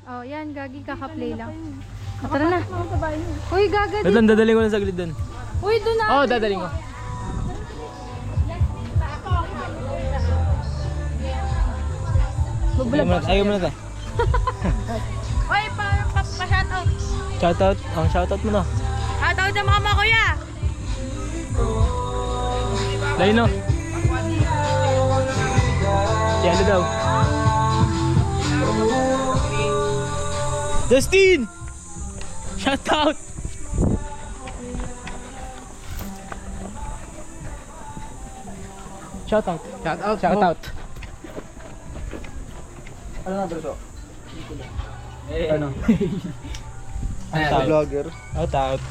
Oh, yan, Gagi, kaka-play lang. Tara na. Uy, Gaga Wait lang, dadaling ko lang saglit doon. Uy, doon na. Oo, dadaling ko. Ayaw mo na tayo. Uy, pa-shoutout. Shoutout. Ang shoutout mo na. Shoutout sa mga kuya. Lain no. Yan na daw. Justin! Shoutout! Shoutout. Shoutout. Shoutout. Ano na, Berso? Ano? Sa vlogger. Shoutout.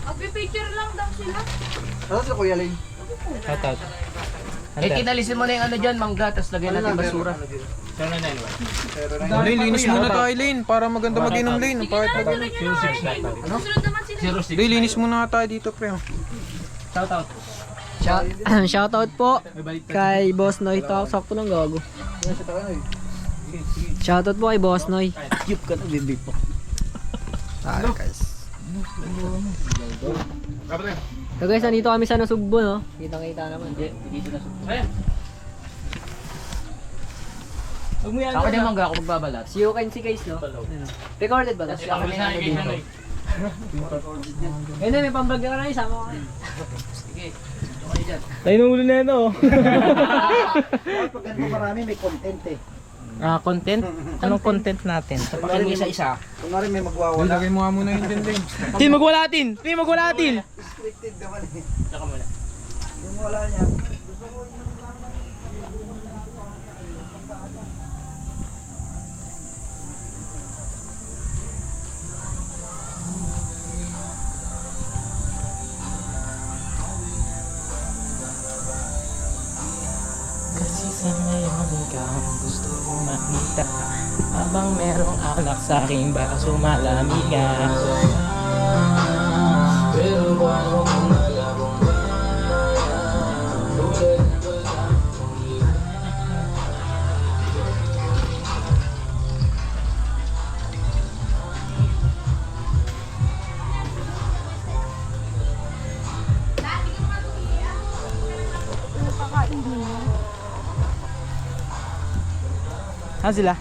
Magpipicture lang daw sila. Ano si Kuya Lane? Shoutout. Kinalisin mo na yung ano dyan, mangga, tapos lagyan natin basura. Lane, linis muna tayo, Lane, para maganda mag-inom, Lane. Ang pahit na gano'n. Susunod naman sila. Lane, linis muna tayo dito, pre. Shoutout. Shoutout po kay Boss Noy. Sakto lang gago. Shoutout po kay Boss Noy. Cute ka na, bibig po. Tayo, guys. So guys, nandito kami sa Nasugbo, no? Kitang-kita naman. Dito Nasugbo. Ako din mangga ako magbabalat. See you can see guys, no? Recorded ba? Tapos ako din dito. Ngayon may pamblog ka na, isama ko kayo. Sige. Okay dyan. Lain mo muna na ito. Pag ganito marami, may content eh. Content? Anong content natin? Pakin mo isa-isa. Kung nga rin may magwawala. Lagay mo nga muna yun din, Lane. Tin, magwalatin! Tin, magwalatin! Scripted naman eh. Saka muna. Yung wala niya. Kasi sa ngayon ikaw gusto ko makita habang merong alak sa aking baso malamigan. Pero paano kung nalabong ba? Tulad na wala akong iba. Saan sila?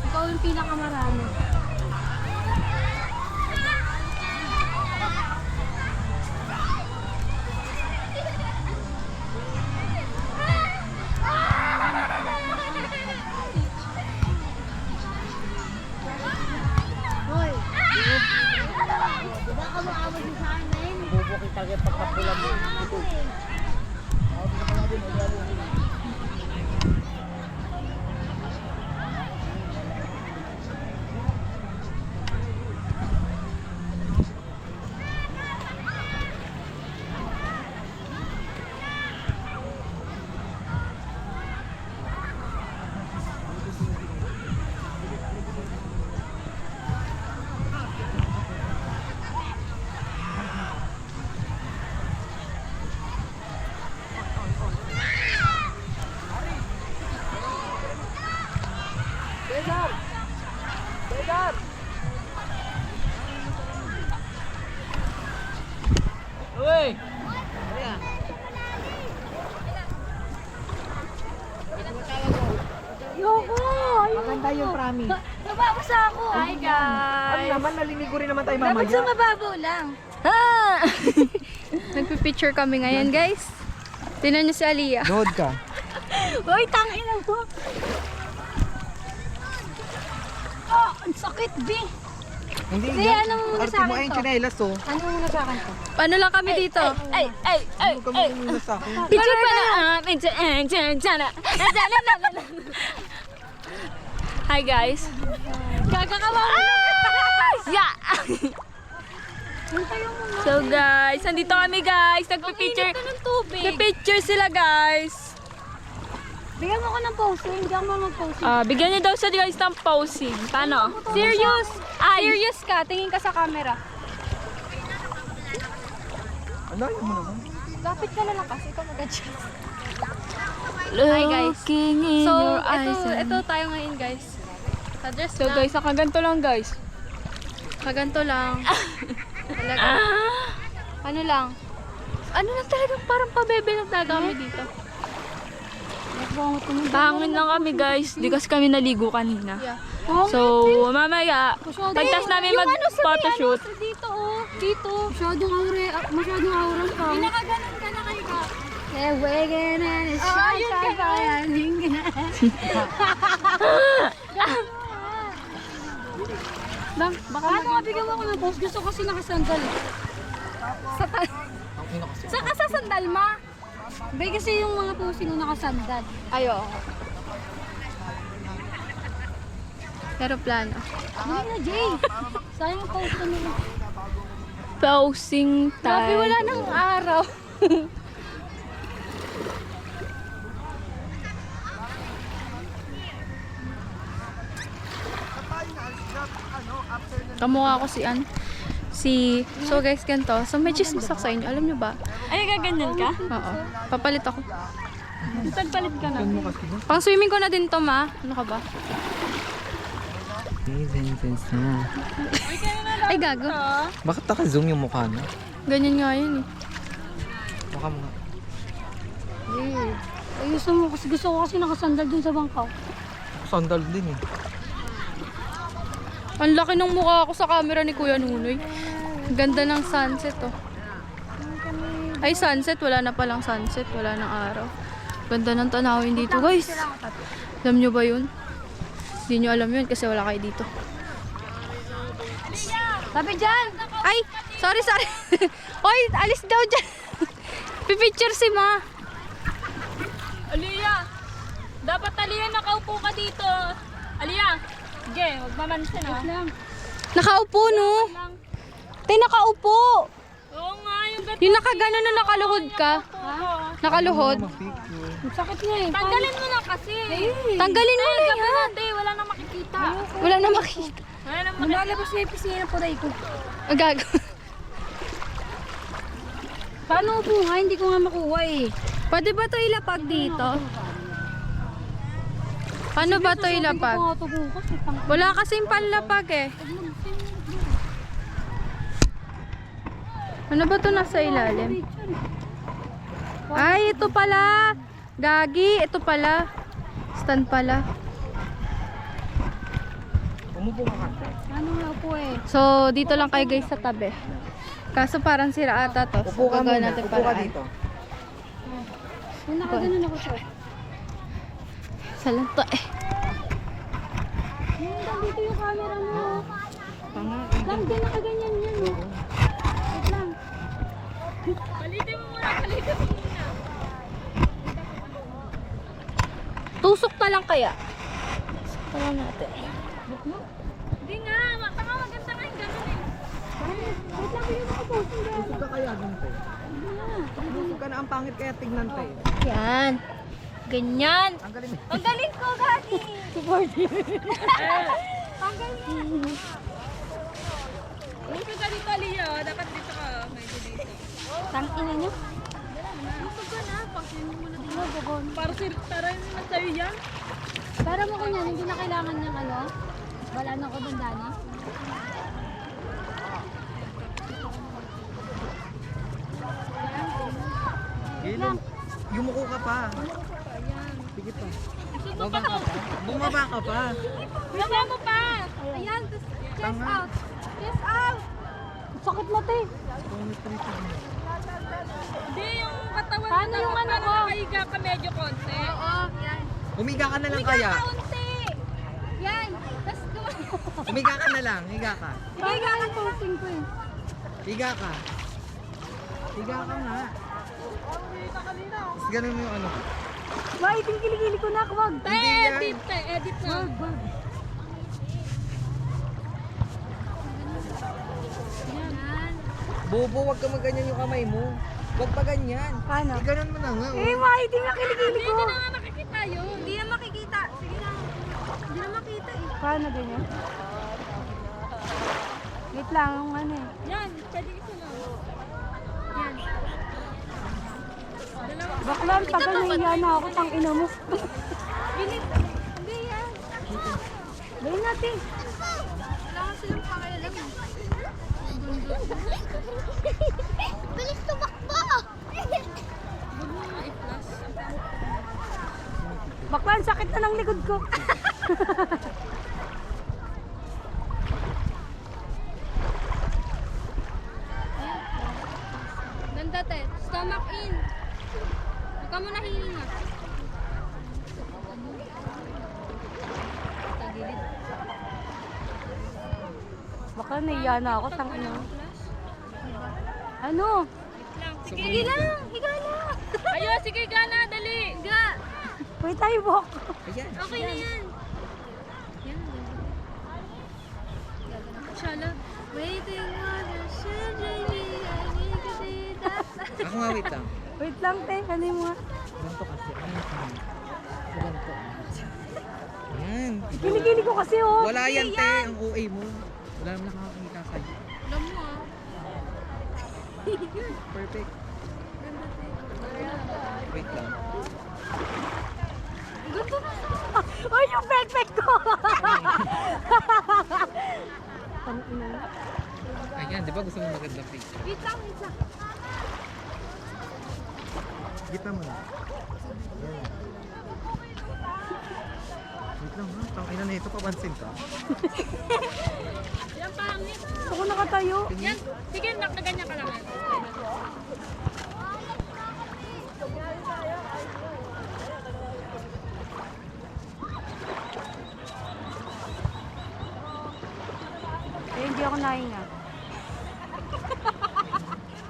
Ikaw yung pinakamarami. Hoy! Diba ka maawag sa amin? Bubukit tayo pagkapulan mo. Uy! Yoko! Maganda yung promise. Nababasa ako! Hi guys! Ano naman, naliligo rin naman tayo Dapat sa mamaya. mababaw lang. Ha! Nagpipicture kami ngayon guys. Tingnan niyo si Aliyah. Nood ka. Uy, tangina mo! Oh, ang sakit, B! Hindi Kasi anong muna Arte sa mo akin ayun, to? chinelas oh. Ano muna sa akin to? Paano lang kami dito? Ay! Huwag ka muna sa akin. Picture pa na! Hi guys! Kakakawa mo Yeah! So guys, nandito kami guys. Nagpipicture. Nagpipicture sila guys. Bigyan mo ko ng posing, hindi ako mag-posing. Bigyan niyo daw sa guys ng posing. Paano? Serious? Serious ka. Tingin ka sa camera. Layo mo naman. Lapit ka na lang kasi ikaw mag-adjust. Looking in So, your eyes. ito tayo ngayon guys. Sa-dress So guys, nakaganto lang guys. Kaganto lang. Talaga. Ano lang? Ano lang talagang parang pabebe lang talaga kami dito. Tahangin lang kami guys. Di kasi kami naligo kanina. Yeah. So, mamaya, pagtas namin mag-photoshoot. Dito oh. Dito. Masyadong aura ka. Pinakaganon ka na kayo ka. Eh, wegen and it's Bang, baka mabigyan mo ako ng post. Gusto kasi nakasandal. Saka sa sandal ma. Bay kasi yung mga posing yung nakasandal. Ayo. Pero plano. Hindi na, Jay. Sayang ang post na nila. Posing Grabe, time. wala nang araw. Kamukha ko si Ann. So guys, ganito. So may chismis ako sa inyo. Alam nyo ba? Ay, gaganyan ka? Oo. Papalit ako. Palit ka na. Pang swimming ko na din to, ma. Ano ka ba? Ay, gago. Bakit naka-zoom yung mukha na? Ganyan nga yun eh. Mukha mo nga. Ayusin mo kasi gusto ko kasi nakasandal dun sa bangkaw. Sandal din eh. Ang laki ng mukha ako sa camera ni Kuya Nunoy. Ganda ng sunset oh. Ay, sunset. Wala na palang sunset. Wala nang araw. Ganda ng tanawin dito, guys. Alam nyo ba yun? Hindi nyo alam yun kasi wala kayo dito. Tabi dyan! Ay! Sorry. Oy, alis daw dyan. Pipicture si Ma. Aliyah! Dapat Aliyah nakaupo ka dito. Aliyah! Sige, huwag mamansin ha. Nakaupo no? Tay, nakaupo! Oo nga, yung gato. Yung nakagano na nakaluhod ka. Nakaluhod. Ang sakit niya eh. Tanggalin mo na kasi. Tanggalin mo na yan. Wala na makikita. Wala na makikita. Lumalabas na yung piscina po tayo ko. Gago. Paano upo nga? Hindi ko nga makuha eh. Pwede ba ito ilapag dito? Paano ba ito ilapag? Hindi ko nga ito bukas eh. Wala kasing panlapag eh. Ano ba ito nasa ilalim? Ay, ito pala. Gagi, ito pala. Stand pala. Umupo ka ka. Ano nga po eh. So, dito lang kayo guys sa tabi. Kaso parang sira ata to. Upo ka Gagawin muna. natin Upo ka paraan. dito. Kung nakaganon ako siya. Sa lang to eh. Dito yung camera mo. Lang din nakaganyan yan oh. Wait lang. Palitin mo muna. Tusok na lang kaya. Tusok na lang natin. Hindi nga. Tanga maganda nga yung gano'n eh. Wait lang, bigyan ako post. Busog ka kaya nun, te? Busog ka na ang pangit kaya tignan, te. Yan. Ganyan. Ang galing. Ang galing ko, Gagi. Ang galing. Huwag ka dito, Leo. Dapat dito ka. Medyo dito. Tangina niyo. Busog ka na. Pag-swimming mo na dito. Para taran naman sa'yo yan. Para mo kunyan, hindi na kailangan ng ano. Wala na ko bandana. Ilong. Yumuko ka pa. Sige pa. Bumaba ka pa. Bumaba ka pa. Baba mo pa. Ayan, chest Tanga. out. Chest out. Sakit mo, te. Hindi, yung katawan Paano yung ano ko? Nakahiga ka medyo konti. Oo, yan. Umiga ka na lang kaya. Kaunti. Yan. Tapos Umiga ka na lang. Higa ka. Higa ang posting ko eh. Higa ka. Higa ka nga. Tapos ganun mo yung ano. Wait, yung kilikili ko na. Wag. Hindi yan. Edit na. Wag. Bobo, wag ka maganyan yung kamay mo. Wag pa ganyan. Paano? Ganun mo na nga. Eh, wait, yung kilikili ko. Hindi na nga nakikita yun. Hindi na makikita. Sige lang. Hindi na makita eh. Paano ganyan? Wait lang, ang ano eh. Yan, pwede isa lang. Yan. Baklan, tagal nahiya na ako, tang ina mo. Bilis. Hindi yan. Gawin natin. Wala ka silang pakialam. Bilis tumakbo! Baklan, sakit na ng likod ko. Ganda te. Stomach in. Huwag ka muna hihinga. Tagilid. Baklan, nahiya na ako, tang ina mo. Ano? Sige, higa lang. Higa lang. Ayun, sige, higa na. Dali. Higa. Wait tayo, Bok. Ayan. Okay na yan. Yan. Shala. Waiting on the surgery. I need to see that. Ako nga, wait lang. Wait lang, te. Ano mo nga? Ganito kasi. Ganito. Ayan. Kinikili ko kasi, oh. Wala yan, te. Ang OA mo. Wala naman nakakakita sa'yo. Alam mo ah. Perfect. Wait lang. Ay, yung perfect ko! Ang ina. Ayan, di ba gusto mo maganda face? Wait lang, wait lang. Gita mo na. Ayan. Wait lang ha. Tangina na ito, papansin ka. Yan pangit. Ako nakatayo. Yan. Sige, nakaganyan ka lang. Eh, hindi ako nahinga.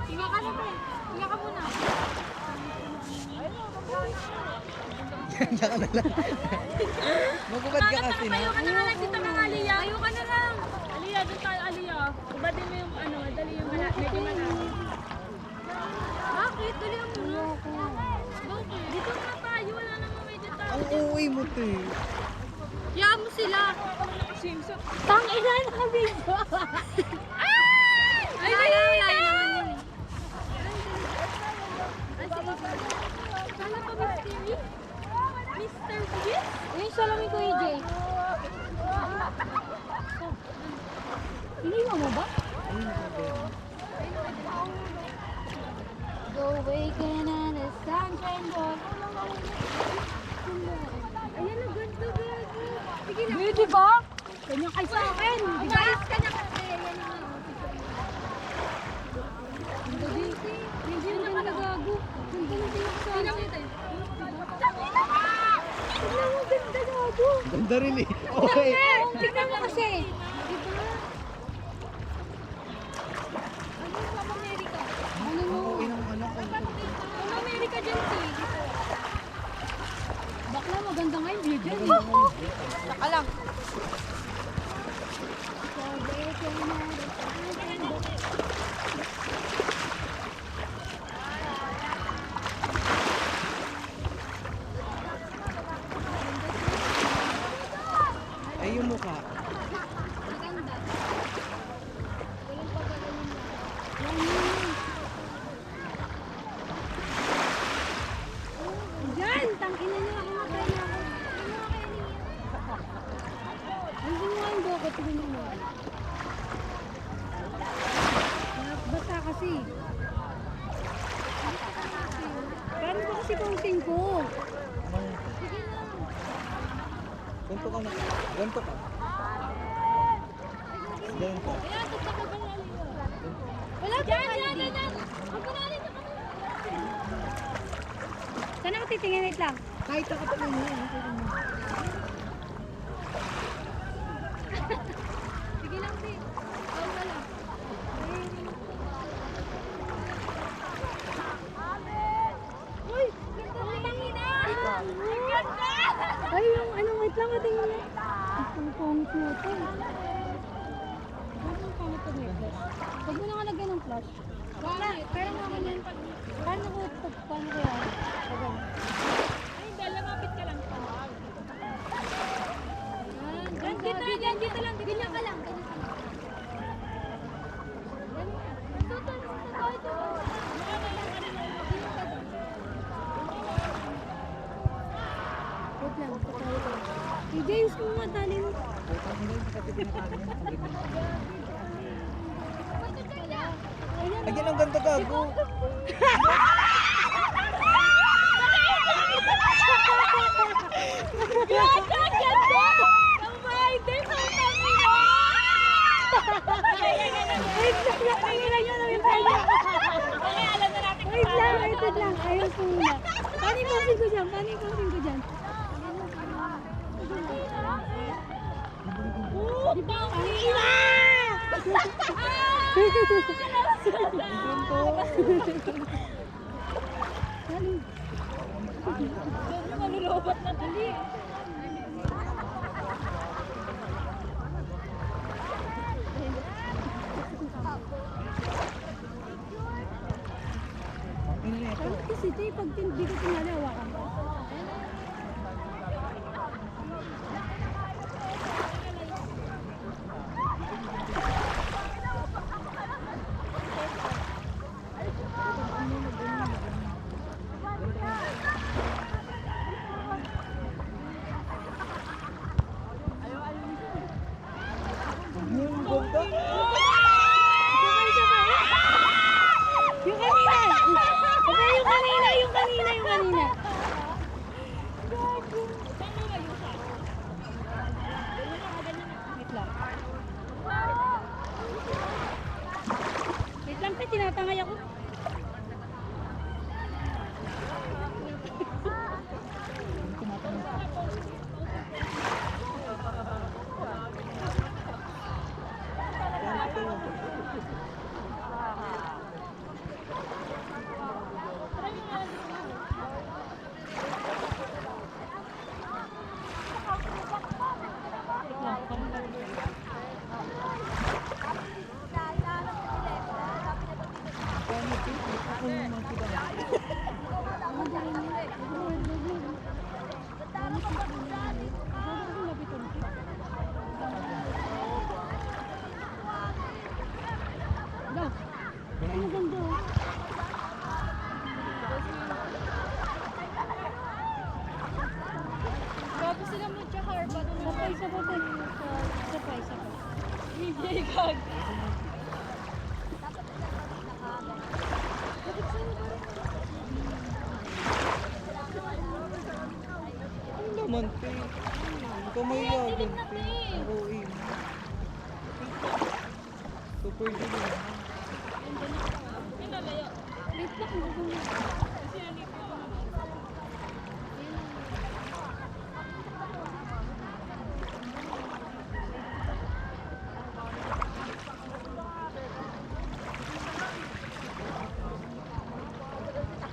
Higa ka na, pre. Higa ka muna. Yan ka na lang. Magubad ka kasi na. Ayaw ka na nga lang. Dito ka nga, Aliyah. Ayaw ka na lang. Aliyah, doon tayo, Aliyah. Ubadin mo yung ano, dali yung medyo malaki. Bakit? Dali ang muna. Bakit? Dito na tayo. Wala namang medyo tayo. Ang OA mo, te. Kaya mo sila. Swimsuit. Tang ina na video. Ay, wala naman yun eh. Sana pa mystery? Mr. Beast? Yung salamin ko, EJ. Iniwan mo ba? Go waken on the sunshine boy. Ayan na, ganito, gago. Sige na. Hindi, ba? Ganyan kay sa akin. Di ba? Umayos ka na kasi. Ayan na. Hindi na ka nagago. Ganda na din ako sa akin. Tignan mo, ganda gago. Ganda rin eh. Okay. Tignan mo kasi. Ano mo? OA ng anak ko. Ano America dyan, Dito. Bakla, maganda nga yung video. Saka lang. Ay, yung mukha. Maganda. Walang pagkagaling na. Diyan, tangina niya ako matay na ako. Hindi mo nga yung buko, tignan mo. Basta kasi. Paano ba kasi counting ko? Ganto ka na. Ganto ka. Ganto. Ayan, tagtaka ka na. Wala ka na. Ang kunalin na kami. Saan ako titingin? Wait lang. Kahit nakatingin mo. Sige lang, Pi. Ikaw na lang. Uy! Ganda na tangina! Ganda! Ay, yung ano, wait lang, tingin mo. Ang pangit mo ito. Ang pangit ng necklace. Huwag mo na nga lagyan ng flash. Bakit? Pero nga ganyan. Paano ko ito? Paano ko yan? Ganyan. Ay, hindi. Lamapit ka lang. Yan, dito lang. Ganyan ka lang. Ganyan ka lang. Ito. Ayusin mo nga, tali mo. Lagyan ang ganda gago. Ganda! Ganda! Ang rider sa kami mo! Wait lang, wait lang. Ayos mo muna. Paano yung posing ko dyan? Paano yung posing ko dyan? Di ba ang hila? Malulobat na dali. Kasi ito yung pag di ko tinali, hawakan ko. Yung kanina! Aba, yung kanina! Yung kanina! Yung kanina! Wait lang. Wait lang, tinatangay ako. Grabe sila mo tsaka ba? Sapay. Hindi gag. Ano naman, te? Ikaw may yagan, te. Oo, eh. Super dilim. Wait lang, gugulo.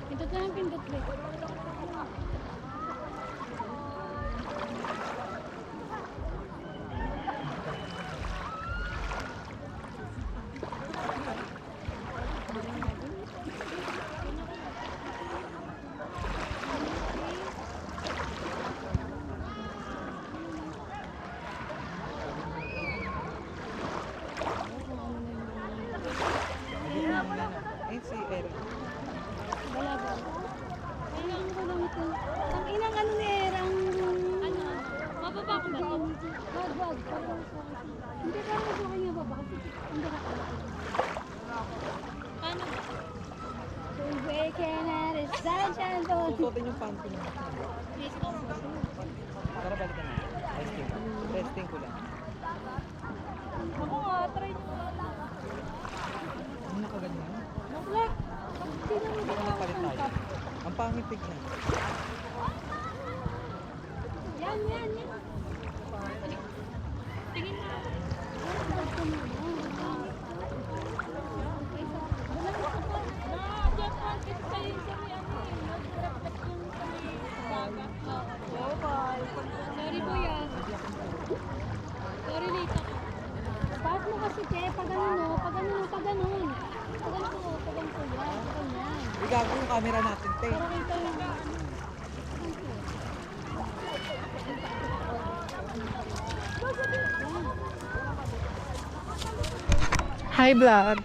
Pindot na lang, pindot. Eh, si Eric. Wala ba? Kailangan ko lang ito. Ang inang ano ni Erang... Ano? Mababa ko ba? Wag. Hindi ka mo sa kanya baba. Kasi hindi ka pala. Paano? Waking at the sunshine. Susuotin yung panty mo. Para balikan na. Testing ko lang. Ako nga, try nyo. Ano nakaganyan? Like, sino mo Ano nagpalit tayo? Ang pangit tignan. Yan. Tingin na. Sorry kuya. Sorry late ako. Taas mo kasi te, pag ganun. Yan. Igago yung camera natin, te. Para kita yung Hi vlog!